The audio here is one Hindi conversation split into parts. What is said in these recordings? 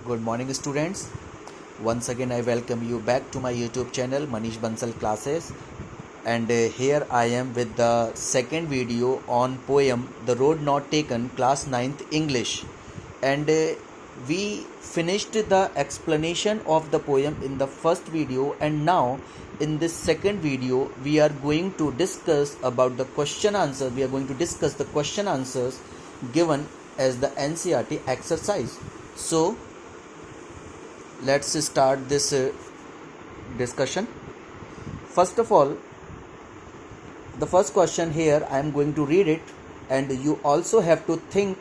Good morning, students. Once again, I welcome you back to my YouTube channel, Manish Bansal Classes. And here I am with the second video on poem The Road Not Taken, class 9th English. And we finished the explanation of the poem in the first video, and now in this second video we are going to discuss about the question answer. We are going to discuss the question answers given as the NCERT exercise. So let's start this discussion. First of all, the first question here, I am going to read it, and you also have to think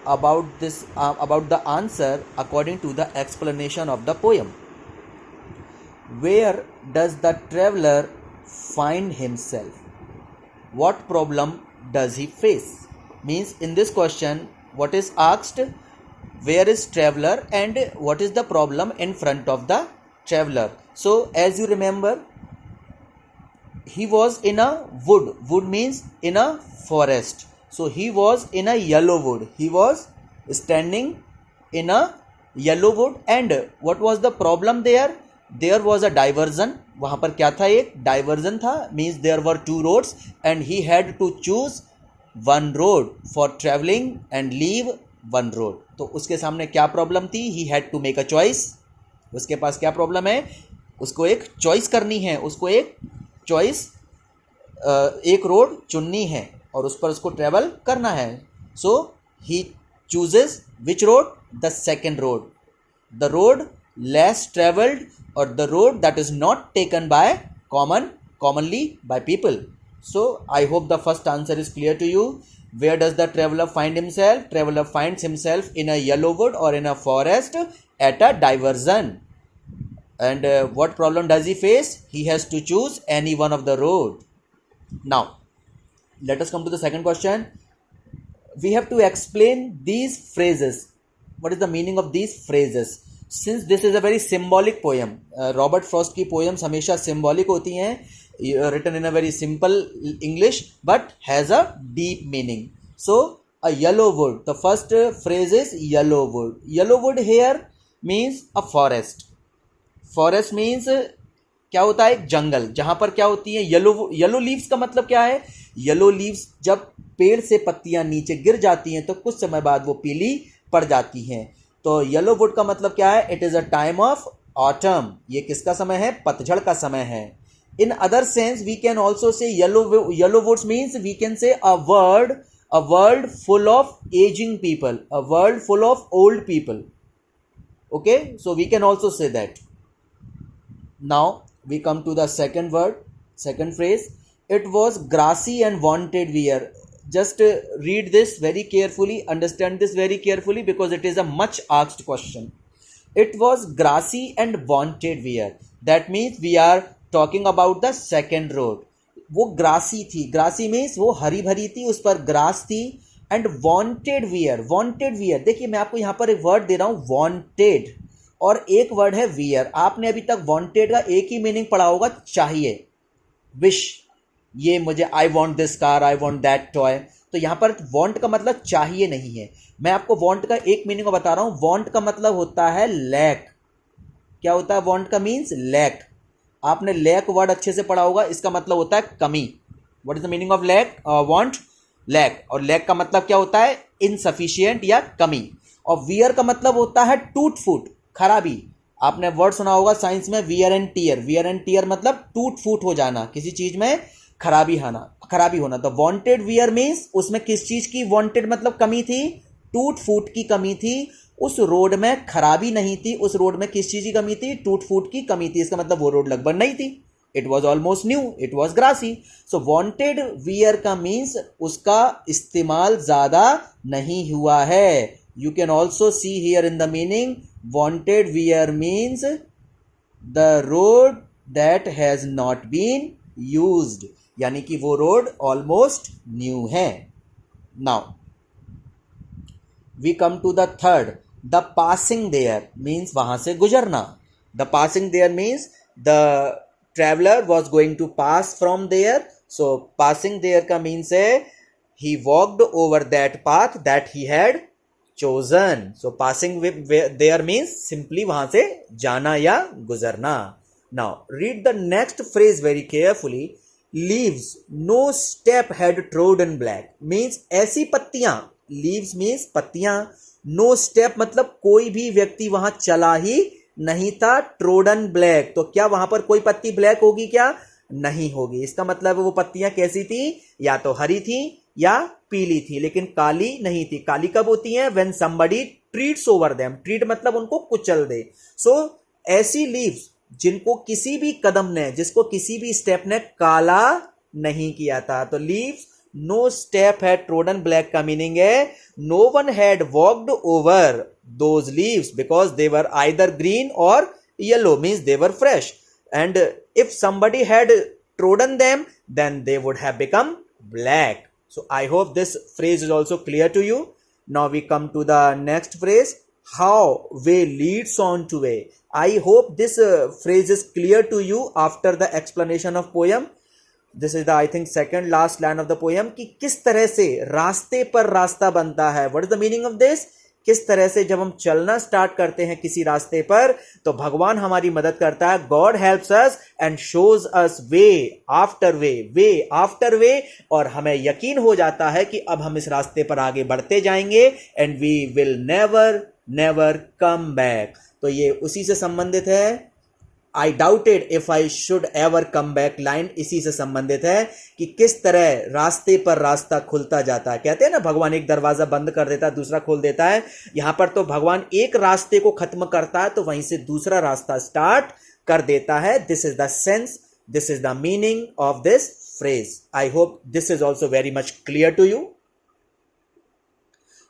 about this about the answer according to the explanation of the poem. Where does the traveler find himself? What problem does he face? Means in this question, what is asked? Where is traveler and what is the problem in front of the traveler? So as you remember, he was in a wood. Wood means in a forest. So he was in a yellow wood. He was standing in a yellow wood. And what was the problem there? There was a diversion. वहाँ पर क्या था? एक diversion था. Means there were two roads and he had to choose one road for traveling and leave one road. तो उसके सामने क्या प्रॉब्लम थी? He had to make a choice. उसके पास क्या प्रॉब्लम है? उसको एक चॉइस करनी है. उसको एक चॉइस, एक रोड चुननी है और उस पर उसको ट्रेवल करना है. So he chooses which road? The second road, the road less travelled और the road that is not taken by commonly by people. So I hope the first answer is clear to you. Where does the traveler find himself? Traveler finds himself in a yellow wood or in a forest at a diversion. And what problem does he face? He has to choose any one of the road. Now, let us come to the second question. We have to explain these phrases. What is the meaning of these phrases? Since this is a very symbolic poem, Robert Frost की poems हमेशा symbolic होती हैं, written in a very simple English but has a deep meaning. So a yellow wood, the first phrase is yellow wood. Yellow wood here means a forest. Forest means क्या होता है? एक जंगल, जहां पर क्या होती है? येलो लीव्स का मतलब क्या है? येलो लीव्स जब पेड़ से पत्तियां नीचे गिर जाती हैं तो कुछ समय बाद वो पीली पड़ जाती हैं. तो येलो वुड का मतलब क्या है? It is a time of autumn. ये किसका समय है? पतझड़ का समय है. In other sense, we can also say yellow woods means we can say a world full of aging people, a world full of old people. Okay, so we can also say that. Now we come to the second word, second phrase. It was grassy and wanted wear. Just read this very carefully, understand this very carefully because it is a much asked question. It was grassy and wanted wear. That means we are talking about the second road. वो ग्रासी थी. ग्रासी मीन्स वो हरी भरी थी, उस पर ग्रास थी. And wanted wear. Wanted wear, देखिए मैं आपको यहां पर एक वर्ड दे रहा हूं, वॉन्टेड, और एक वर्ड है वियर. आपने अभी तक वॉन्टेड का एक ही मीनिंग पढ़ा होगा, चाहिए, विश. ये मुझे, I want this car, I want that toy. तो यहां पर वॉन्ट का मतलब चाहिए नहीं है. मैं आपको वॉन्ट का एक मीनिंग बता रहा हूं. वॉन्ट का मतलब होता है लैक. क्या होता है वॉन्ट का? Means lack. आपने लैक वर्ड अच्छे से पढ़ा होगा. इसका मतलब होता है कमी. What is the meaning of lack? Want, lack. और लैक का मतलब क्या होता है? इनसफिशिएंट या कमी. और वियर का मतलब होता है टूट फूट, खराबी. आपने वर्ड सुना होगा साइंस में, wear and tear. Wear and tear मतलब टूट फूट हो जाना, किसी चीज में खराबी होना. तो वांटेड वियर मीन्स उसमें किस चीज की वांटेड मतलब कमी थी? टूट फूट की कमी थी. उस रोड में खराबी नहीं थी. उस रोड में किस चीज की कमी थी? टूट फूट की कमी थी. इसका मतलब वो रोड लगभग नहीं थी. It was almost new, it was grassy. So wanted wear का मीन्स उसका इस्तेमाल ज्यादा नहीं हुआ है. You can also see here in the meaning, wanted wear means the road that has not been used. यानी कि वो रोड ऑलमोस्ट न्यू है. Now we come to the third. The passing there means वहां से गुजरना. The passing there means the traveller was going to pass from there. So passing there का मीन्स है he walked over that path that he had chosen. So passing there means simply वहां से जाना या गुजरना. Now read the next phrase very carefully. Leaves no step had trodden black means ऐसी पत्तियां. Leaves means पत्तियां. No step मतलब कोई भी व्यक्ति वहां चला ही नहीं था. Trodden black तो क्या वहां पर कोई पत्ती ब्लैक होगी क्या? नहीं होगी. इसका मतलब वो पत्तियां कैसी थी? या तो हरी थी या पीली थी, लेकिन काली नहीं थी. काली कब होती हैं? When somebody treats over them. treat मतलब उनको कुचल दे. So ऐसी लीव्स जिनको किसी भी कदम ने, जिसको किसी भी स्टेप ने काला नहीं किया था. तो leaves no step had trodden black का मीनिंग है no one had walked over those leaves because they were either green और yellow means they were fresh. And if somebody had trodden them, then they would have become black. So I hope this phrase is also clear to you. Now we come to the next phrase. How way leads on to way. I hope this phrase is clear to you after the explanation of poem. This is the I think second last line of the poem. कि किस तरह से रास्ते पर रास्ता बनता है. What is the meaning of this? किस तरह से जब हम चलना स्टार्ट करते हैं किसी रास्ते पर तो भगवान हमारी मदद करता है. God helps us and shows us way after way, way after way, और हमें यकीन हो जाता है कि अब हम इस रास्ते पर आगे बढ़ते जाएंगे and we will never never come back. तो ये उसी से संबंधित है. I doubted if I should ever come back line इसी से संबंधित है कि किस तरह रास्ते पर रास्ता खुलता जाता है. कहते हैं ना भगवान एक दरवाजा बंद कर देता है दूसरा खोल देता है. यहां पर तो भगवान एक रास्ते को खत्म करता है तो वहीं से दूसरा रास्ता स्टार्ट कर देता है. This is the sense, this is the meaning of this phrase. I hope this is also very much clear to you.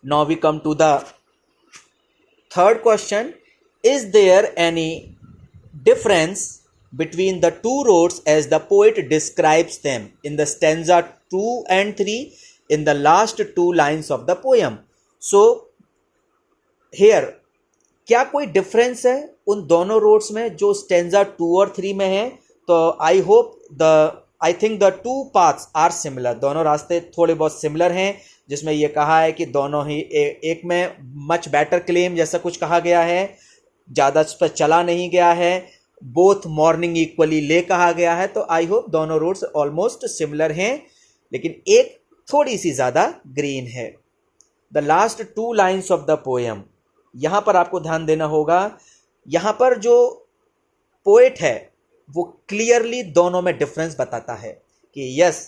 Now we come to the third question. Is there any difference between the two roads as the poet describes them in the stanza 2 and 3 in the last two lines of the poem. So here क्या कोई डिफरेंस है उन दोनों रोड्स में जो स्टेंजा 2 और 3 में है? तो I think the two paths are similar. दोनों रास्ते थोड़े बहुत सिमिलर हैं जिसमें यह कहा है कि दोनों ही एक में मच बेटर क्लेम जैसा कुछ कहा गया है, ज़्यादा उस पर चला नहीं गया है. बोथ मॉर्निंग इक्वली ले कहा गया है. तो आई होप दोनों रोड्स ऑलमोस्ट सिमिलर हैं लेकिन एक थोड़ी सी ज़्यादा ग्रीन है. The last two lines of the poem, यहाँ पर आपको ध्यान देना होगा. यहाँ पर जो पोएट है वो क्लियरली दोनों में डिफरेंस बताता है कि yes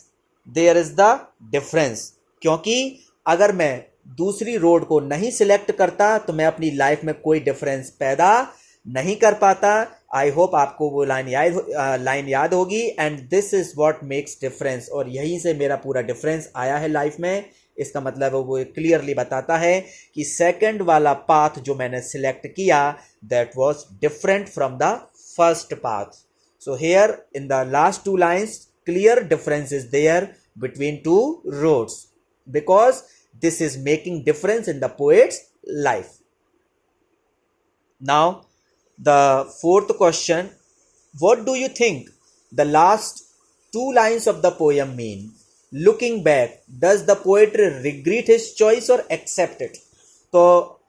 there is the difference. क्योंकि अगर मैं दूसरी रोड को नहीं सिलेक्ट करता तो मैं अपनी लाइफ में कोई डिफरेंस पैदा नहीं कर पाता. आई होप आपको वो लाइन याद होगी. And this is what makes difference, और यहीं से मेरा पूरा डिफरेंस आया है लाइफ में. इसका मतलब वो क्लियरली बताता है कि सेकंड वाला पाथ जो मैंने सिलेक्ट किया that was different from the first path. So here in the last two lines clear difference is there between two roads because this is making difference in the poet's life. Now the fourth question, what do you think the last two lines of the poem mean? Looking back, does the poet regret his choice or accept it? तो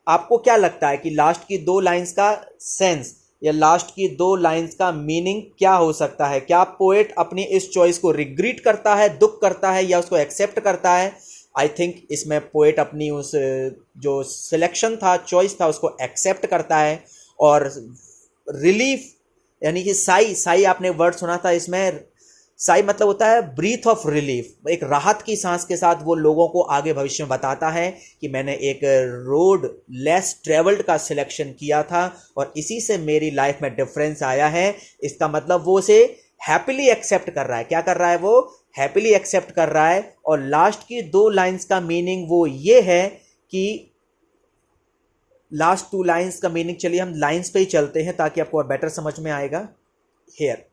आपको क्या लगता है कि लास्ट की दो लाइंस का सेंस या लास्ट की दो लाइंस का मीनिंग क्या हो सकता है? क्या पोएट अपनी इस चॉइस को रिग्रेट करता है, दुख करता है, या उसको एक्सेप्ट करता है? आई थिंक इसमें पोएट अपनी उस जो सिलेक्शन था, चॉइस था, उसको एक्सेप्ट करता है. और रिलीफ यानी कि साई आपने वर्ड सुना था. इसमें साई मतलब होता है ब्रीथ ऑफ रिलीफ. एक राहत की सांस के साथ वो लोगों को आगे भविष्य में बताता है कि मैंने एक रोड लेस ट्रेवल्ड का सिलेक्शन किया था और इसी से मेरी लाइफ में डिफरेंस आया है. इसका मतलब वो उसे हैप्पीली एक्सेप्ट कर रहा है. क्या कर रहा है? वो हैप्पीली एक्सेप्ट कर रहा है. और लास्ट की दो लाइंस का मीनिंग वो ये है कि लास्ट टू लाइंस का मीनिंग, चलिए हम लाइंस पे ही चलते हैं ताकि आपको और बेटर समझ में आएगा. Here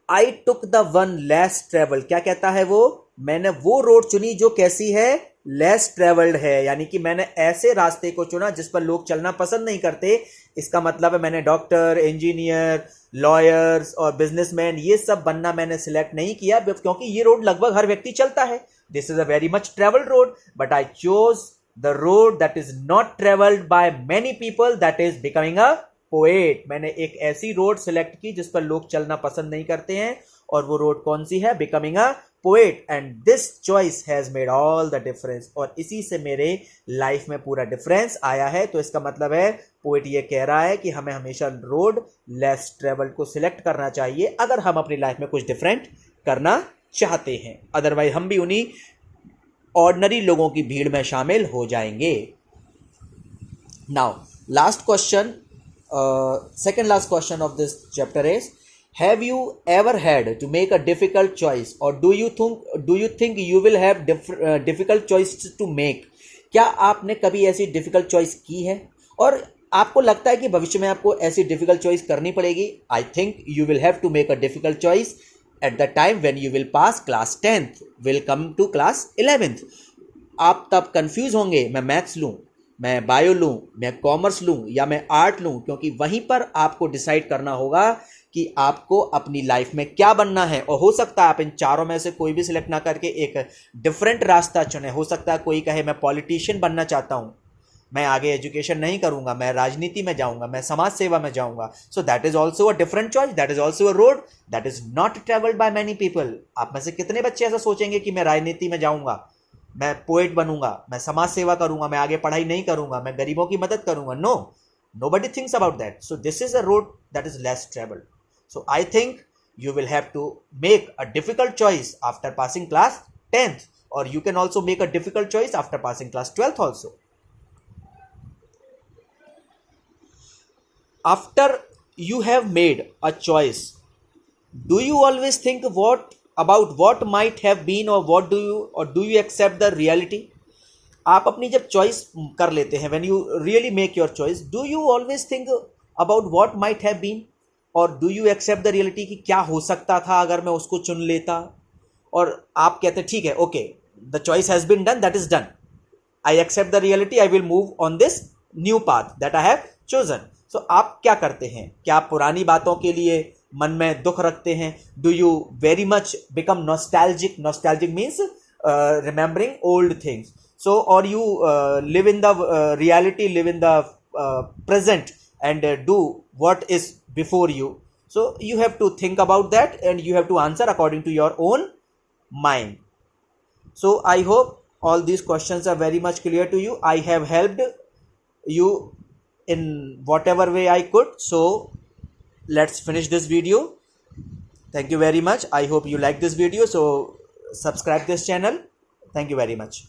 I took the one less travelled. क्या कहता है वो? मैंने वो रोड चुनी जो कैसी है? लेस ट्रेवल्ड है. यानी कि मैंने ऐसे रास्ते को चुना जिस पर लोग चलना पसंद नहीं करते. इसका मतलब है मैंने डॉक्टर, इंजीनियर, लॉयर्स और बिजनेसमैन ये सब बनना मैंने सिलेक्ट नहीं किया क्योंकि ये रोड लगभग हर व्यक्ति चलता है. This is a very much travelled road but I chose the road that is not travelled by many people that is becoming a poet. मैंने एक ऐसी रोड सिलेक्ट की जिस पर लोग चलना पसंद नहीं करते हैं, और वो रोड कौन सी है? Becoming a poet. And this choice has made all the difference, और इसी से मेरे लाइफ में पूरा डिफरेंस आया है। तो इसका मतलब है पोएट ये कह रहा है कि हमें हमेशा रोड लेस ट्रेवल्ड को सिलेक्ट करना चाहिए अगर हम अपनी लाइफ में कुछ डिफरेंट करना चाहते हैं, अदरवाइज हम भी उन्हीं ऑर्डिनरी लोगों की भीड़ में शामिल हो जाएंगे। Now last question, second last question of this chapter is, have you ever had to make a difficult choice, or do you think you will have difficult choices to make? क्या आपने कभी ऐसी डिफिकल्ट चॉइस की है और आपको लगता है कि भविष्य में आपको ऐसी डिफिकल्ट चॉइस करनी पड़ेगी? I think you will have to make a difficult choice at the time when you will pass class 10th, will come to class 11th। आप तब कंफ्यूज होंगे, मैं मैथ्स लूँ, मैं बायो लूँ, मैं कॉमर्स लूँ या मैं आर्ट लूँ, क्योंकि वहीं पर आपको डिसाइड करना होगा कि आपको अपनी लाइफ में क्या बनना है। और हो सकता है आप इन चारों में से कोई भी सिलेक्ट ना करके एक डिफरेंट रास्ता चुने। हो सकता है कोई कहे मैं पॉलिटिशियन बनना चाहता हूँ, मैं आगे एजुकेशन नहीं करूँगा, मैं राजनीति में जाऊँगा, मैं समाज सेवा में जाऊँगा। So that is also a different choice, that is also a road that is not travelled by many people. आप में से कितने बच्चे ऐसा सोचेंगे कि मैं राजनीति में जाऊँगा, मैं पोएट बनूंगा, मैं समाज सेवा करूंगा, मैं आगे पढ़ाई नहीं करूंगा, मैं गरीबों की मदद करूंगा? No, nobody thinks about that. So this is a road that is less traveled. So I think you will have to make a difficult choice after passing class 10th, or you can also make a difficult choice after passing class 12th also. After you have made a choice, do you always think about what might have been, or do you accept the reality? आप अपनी जब चॉइस कर लेते हैं, when you really make your choice, do you always think about what might have been, or do you accept the reality कि क्या हो सकता था अगर मैं उसको चुन लेता? और आप कहते हैं ठीक है, okay, the choice has been done, that is done, I accept the reality, I will move on this new path that I have chosen. So आप क्या करते हैं? क्या आप पुरानी बातों के लिए मन में दुख रखते हैं? Do you very much become nostalgic? Nostalgic means remembering old things. So और you live in the reality, live in the present and do what is before you. So you have to think about that and you have to answer according to your own mind. So I hope all these questions are very much clear to you. I have helped you in whatever way I could. So let's finish this video. Thank you very much. I hope you like this video. So subscribe this channel. Thank you very much.